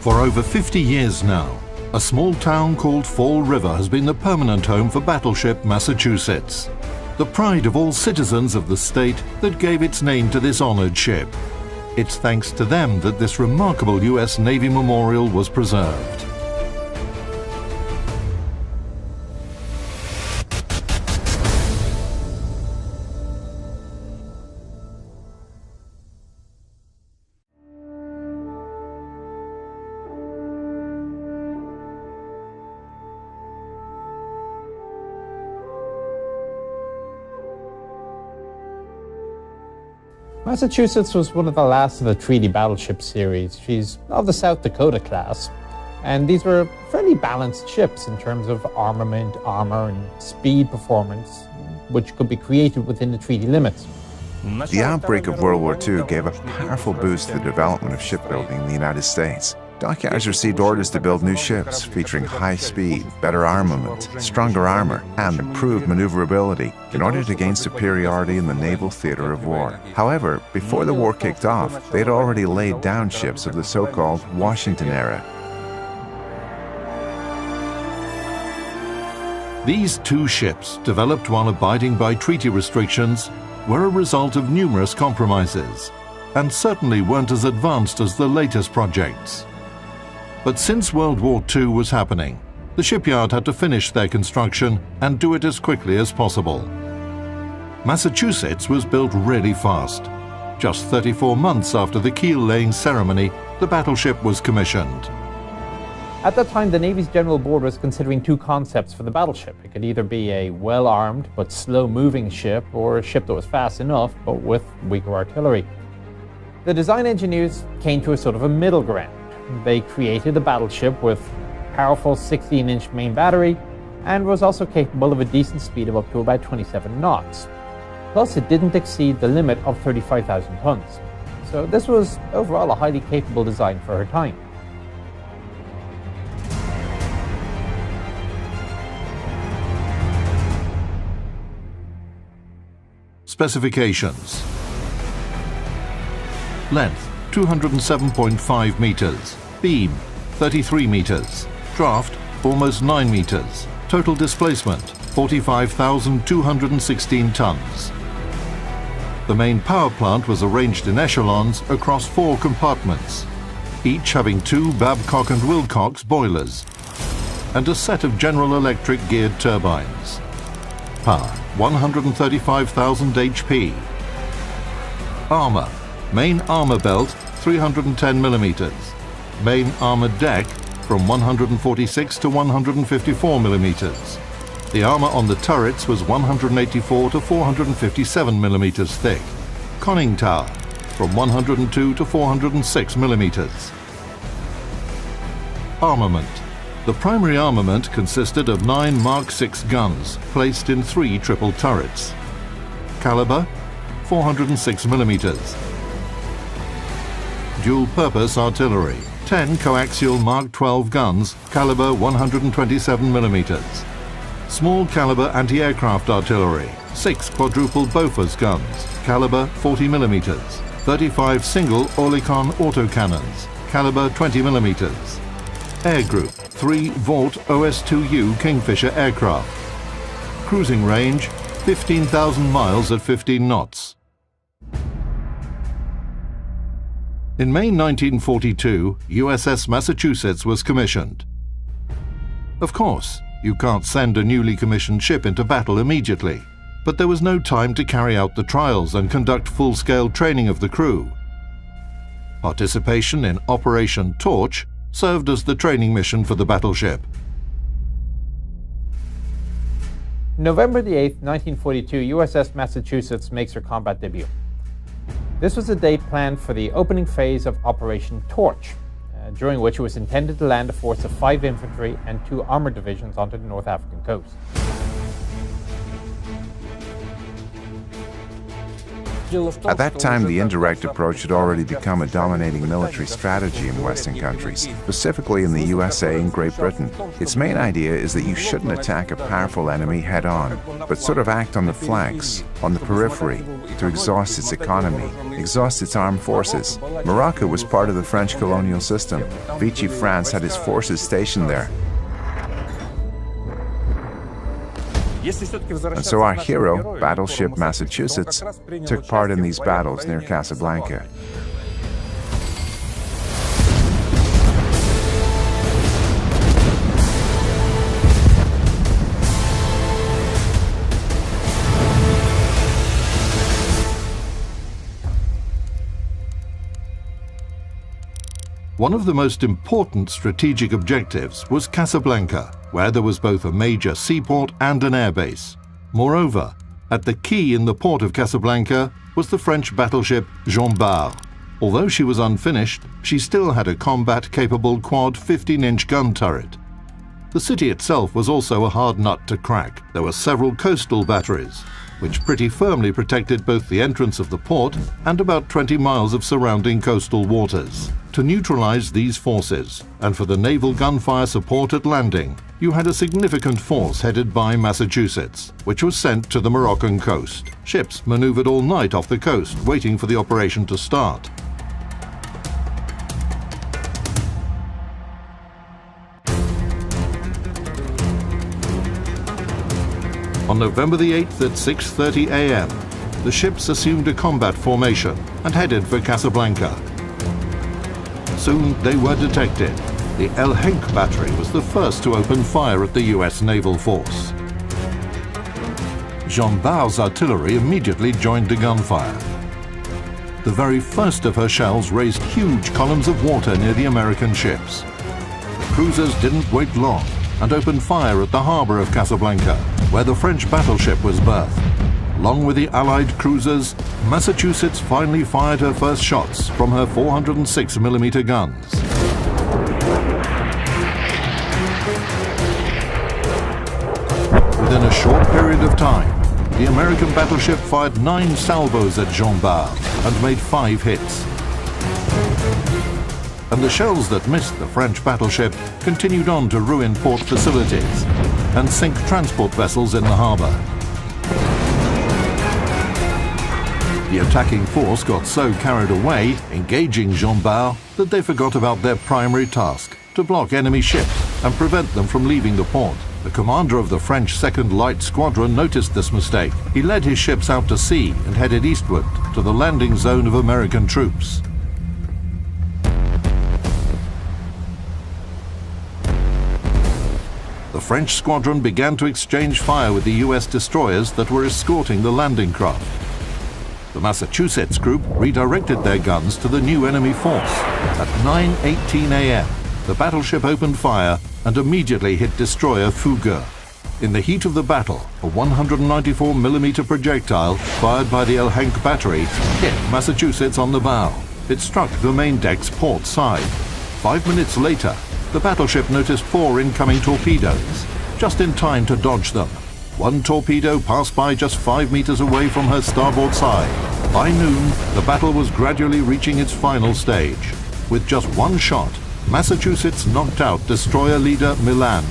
For over 50 years now, a small town called Fall River has been the permanent home for battleship Massachusetts, the pride of all citizens of the state that gave its name to this honored ship. It's thanks to them that this remarkable US Navy memorial was preserved. Massachusetts was one of the last of the treaty battleship series. She's of the South Dakota class, and these were fairly balanced ships in terms of armament, armor, and speed performance, which could be created within the treaty limits. The outbreak of World War II gave a powerful boost to the development of shipbuilding in the United States. Dockyards received orders to build new ships featuring high speed, better armament, stronger armor, and improved maneuverability in order to gain superiority in the naval theater of war. However, before the war kicked off, they had already laid down ships of the so-called Washington era. These two ships, developed while abiding by treaty restrictions, were a result of numerous compromises, and certainly weren't as advanced as the latest projects. But since World War II was happening, the shipyard had to finish their construction and do it as quickly as possible. Massachusetts was built really fast. Just 34 months after the keel-laying ceremony, the battleship was commissioned. At that time, the Navy's General Board was considering two concepts for the battleship. It could either be a well-armed but slow-moving ship, or a ship that was fast enough but with weaker artillery. The design engineers came to a sort of a middle ground. They created a battleship with powerful 16-inch main battery and was also capable of a decent speed of up to about 27 knots. Plus, it didn't exceed the limit of 35,000 tons. So this was overall a highly capable design for her time. Specifications. Length 207.5 meters, beam 33 meters, draft almost 9 meters, total displacement 45,216 tons. The main power plant was arranged in echelons across 4 compartments, each having 2 Babcock and Wilcox boilers and a set of General Electric geared turbines. Power 135,000 HP. Armor. Main armor belt 310 millimeters. Main armor deck from 146 to 154 millimeters. The armor on the turrets was 184 to 457 millimeters thick. Conning tower from 102 to 406 millimeters. Armament. The primary armament consisted of 9 Mark VI guns placed in 3 triple turrets. Caliber 406 millimeters. Dual-purpose artillery, 10 coaxial Mark 12 guns, caliber 127 millimeters. Small caliber anti-aircraft artillery, 6 quadruple Bofors guns, caliber 40 millimeters. 35 single Oerlikon autocannons, caliber 20 millimeters. Air Group, 3 Vought OS-2U Kingfisher aircraft. Cruising range, 15,000 miles at 15 knots. In May 1942, USS Massachusetts was commissioned. Of course, you can't send a newly commissioned ship into battle immediately, but there was no time to carry out the trials and conduct full-scale training of the crew. Participation in Operation Torch served as the training mission for the battleship. November the 8th, 1942, USS Massachusetts makes her combat debut. This was a date planned for the opening phase of Operation Torch, during which it was intended to land a force of 5 infantry and 2 armored divisions onto the North African coast. At that time, the indirect approach had already become a dominating military strategy in Western countries, specifically in the USA and Great Britain. Its main idea is that you shouldn't attack a powerful enemy head-on, but sort of act on the flanks, on the periphery, to exhaust its economy, exhaust its armed forces. Morocco was part of the French colonial system. Vichy France had its forces stationed there. And so our hero, Battleship Massachusetts, took part in these battles near Casablanca. One of the most important strategic objectives was Casablanca, where there was both a major seaport and an airbase. Moreover, at the quay in the port of Casablanca was the French battleship Jean Bart. Although she was unfinished, she still had a combat-capable quad 15-inch gun turret. The city itself was also a hard nut to crack. There were several coastal batteries, which pretty firmly protected both the entrance of the port and about 20 miles of surrounding coastal waters. To neutralize these forces, and for the naval gunfire support at landing, you had a significant force headed by Massachusetts, which was sent to the Moroccan coast. Ships maneuvered all night off the coast, waiting for the operation to start. On November the 8th at 6:30 a.m., the ships assumed a combat formation and headed for Casablanca. Soon they were detected. The El Henk battery was the first to open fire at the US naval force. Jean Bart's artillery immediately joined the gunfire. The very first of her shells raised huge columns of water near the American ships. The cruisers didn't wait long and opened fire at the harbor of Casablanca, where the French battleship was berthed. Along with the Allied cruisers, Massachusetts finally fired her first shots from her 406mm guns. Within a short period of time, the American battleship fired 9 salvos at Jean Bart and made 5 hits. And the shells that missed the French battleship continued on to ruin port facilities and sink transport vessels in the harbor. The attacking force got so carried away, engaging Jean Bart, that they forgot about their primary task, to block enemy ships and prevent them from leaving the port. The commander of the French 2nd Light Squadron noticed this mistake. He led his ships out to sea and headed eastward to the landing zone of American troops. The French squadron began to exchange fire with the US destroyers that were escorting the landing craft. The Massachusetts group redirected their guns to the new enemy force. At 9:18 a.m., the battleship opened fire and immediately hit destroyer Fougueux. In the heat of the battle, a 194mm projectile fired by the El Henk battery hit Massachusetts on the bow. It struck the main deck's port side. 5 minutes later, the battleship noticed 4 incoming torpedoes, just in time to dodge them. One torpedo passed by just 5 meters away from her starboard side. By noon, the battle was gradually reaching its final stage. With just one shot, Massachusetts knocked out destroyer leader Milan,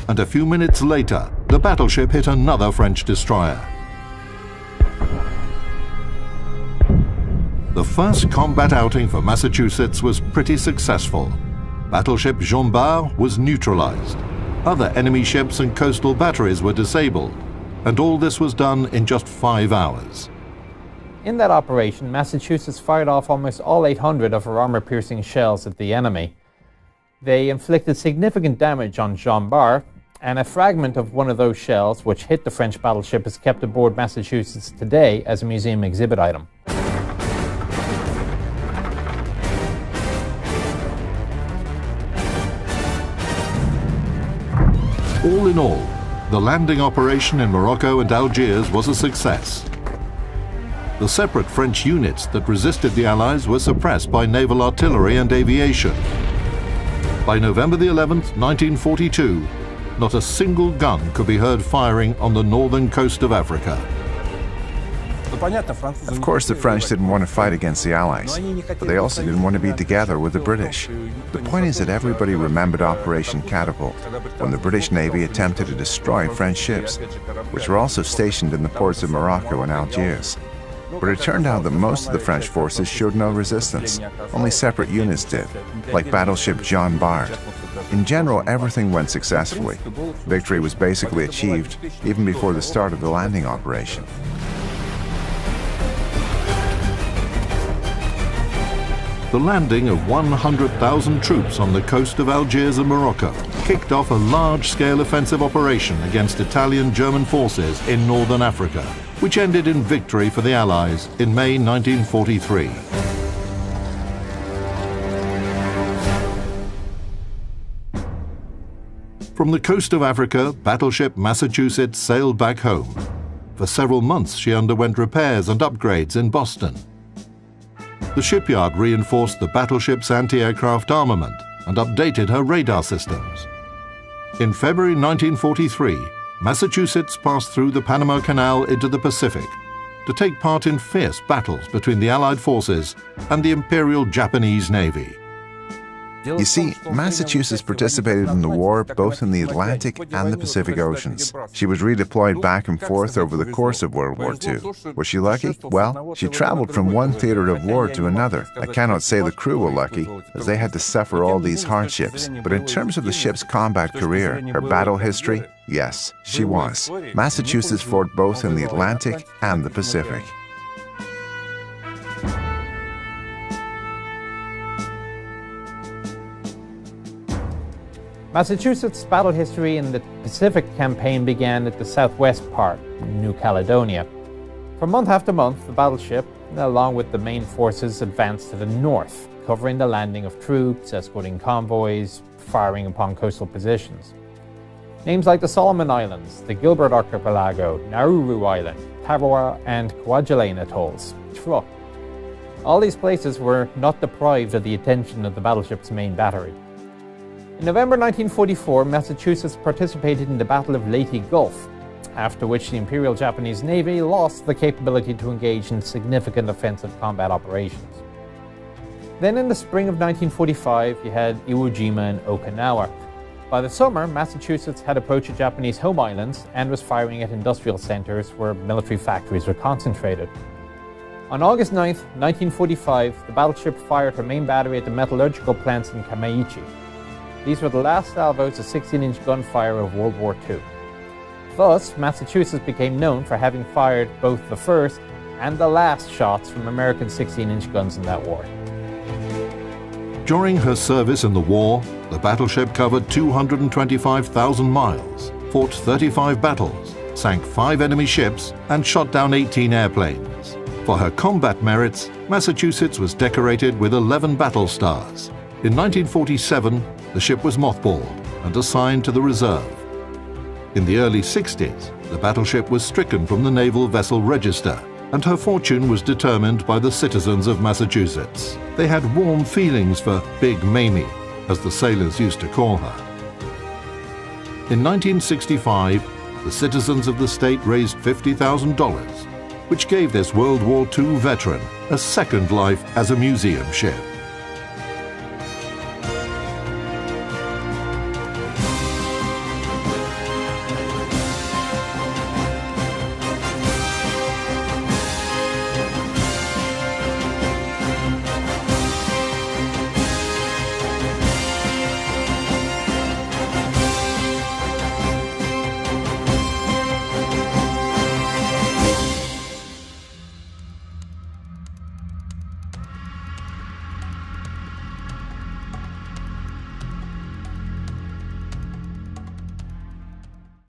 and a few minutes later, the battleship hit another French destroyer. The first combat outing for Massachusetts was pretty successful. Battleship Jean Bart was neutralized. Other enemy ships and coastal batteries were disabled, and all this was done in just 5 hours. In that operation, Massachusetts fired off almost all 800 of her armor-piercing shells at the enemy. They inflicted significant damage on Jean Bart, and a fragment of one of those shells, which hit the French battleship, is kept aboard Massachusetts today as a museum exhibit item. All in all, the landing operation in Morocco and Algiers was a success. The separate French units that resisted the Allies were suppressed by naval artillery and aviation. By November the 11th, 1942, not a single gun could be heard firing on the northern coast of Africa. Of course, the French didn't want to fight against the Allies, but they also didn't want to be together with the British. The point is that everybody remembered Operation Catapult, when the British Navy attempted to destroy French ships, which were also stationed in the ports of Morocco and Algiers. But it turned out that most of the French forces showed no resistance. Only separate units did, like battleship Jean Bart. In general, everything went successfully. Victory was basically achieved even before the start of the landing operation. The landing of 100,000 troops on the coast of Algiers and Morocco kicked off a large-scale offensive operation against Italian-German forces in northern Africa, which ended in victory for the Allies in May 1943. From the coast of Africa, battleship Massachusetts sailed back home. For several months, she underwent repairs and upgrades in Boston. The shipyard reinforced the battleship's anti-aircraft armament and updated her radar systems. In February 1943, Massachusetts passed through the Panama Canal into the Pacific to take part in fierce battles between the Allied forces and the Imperial Japanese Navy. You see, Massachusetts participated in the war both in the Atlantic and the Pacific Oceans. She was redeployed back and forth over the course of World War II. Was she lucky? Well, she traveled from one theater of war to another. I cannot say the crew were lucky, as they had to suffer all these hardships. But in terms of the ship's combat career, her battle history, yes, she was. Massachusetts fought both in the Atlantic and the Pacific. Massachusetts' battle history in the Pacific campaign began at the southwest part, New Caledonia. For month after month, the battleship, along with the main forces, advanced to the north, covering the landing of troops, escorting convoys, firing upon coastal positions. Names like the Solomon Islands, the Gilbert Archipelago, Nauru Island, Tarawa and Kwajalein atolls. All these places were not deprived of the attention of the battleship's main battery. In November 1944, Massachusetts participated in the Battle of Leyte Gulf, after which the Imperial Japanese Navy lost the capability to engage in significant offensive combat operations. Then in the spring of 1945, you had Iwo Jima and Okinawa. By the summer, Massachusetts had approached the Japanese home islands and was firing at industrial centers where military factories were concentrated. On August 9, 1945, the battleship fired her main battery at the metallurgical plants in Kamaichi. These were the last salvos of 16-inch gunfire of World War II. Thus, Massachusetts became known for having fired both the first and the last shots from American 16-inch guns in that war. During her service in the war, the battleship covered 225,000 miles, fought 35 battles, sank 5 enemy ships, and shot down 18 airplanes. For her combat merits, Massachusetts was decorated with 11 battle stars. In 1947, the ship was mothballed and assigned to the reserve. In the early 60s, the battleship was stricken from the Naval Vessel Register, and her fortune was determined by the citizens of Massachusetts. They had warm feelings for Big Mamie, as the sailors used to call her. In 1965, the citizens of the state raised $50,000, which gave this World War II veteran a second life as a museum ship.